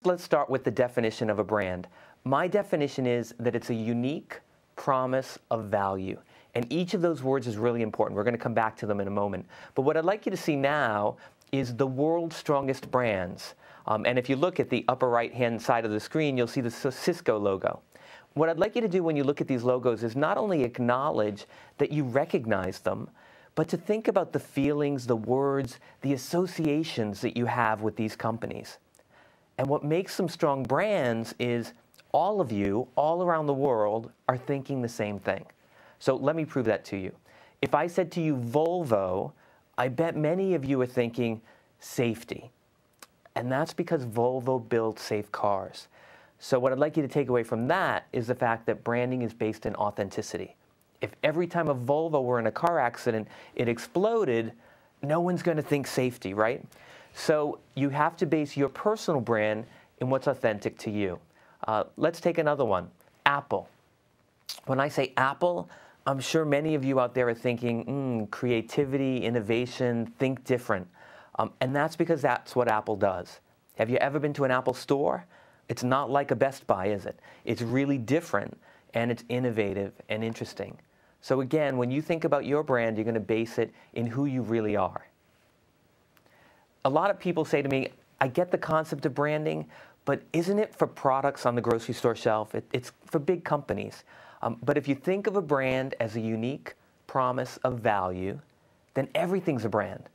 Let's start with the definition of a brand. My definition is that it's a unique promise of value. And each of those words is really important. We're going to come back to them in a moment. But what I'd like you to see now is the world's strongest brands. And if you look at the upper right-hand side of the screen, you'll see the Cisco logo. What I'd like you to do when you look at these logos is not only acknowledge that you recognize them, but to think about the feelings, the words, the associations that you have with these companies. And what makes them strong brands is all of you, all around the world, are thinking the same thing. So let me prove that to you. If I said to you Volvo, I bet many of you are thinking safety. And that's because Volvo builds safe cars. So what I'd like you to take away from that is the fact that branding is based in authenticity. If every time a Volvo were in a car accident, it exploded, no one's going to think safety, right? So you have to base your personal brand in what's authentic to you. Let's take another one, Apple. When I say Apple, I'm sure many of you out there are thinking, creativity, innovation, think different. And that's because that's what Apple does. Have you ever been to an Apple store? It's not like a Best Buy, is it? It's really different, and it's innovative and interesting. So again, when you think about your brand, you're going to base it in who you really are. A lot of people say to me, I get the concept of branding, but isn't it for products on the grocery store shelf? It's for big companies. But if you think of a brand as a unique promise of value, then everything's a brand.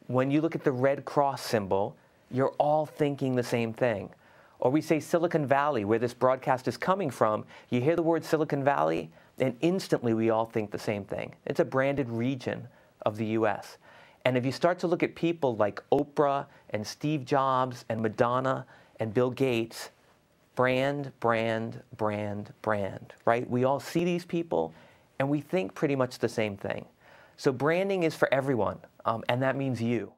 When you look at the Red Cross symbol, you're all thinking the same thing. Or we say Silicon Valley, where this broadcast is coming from, you hear the word Silicon Valley, and instantly we all think the same thing. It's a branded region of the US. And if you start to look at people like Oprah and Steve Jobs and Madonna and Bill Gates, brand, brand, brand, brand, right? We all see these people and we think pretty much the same thing. So branding is for everyone, and that means you.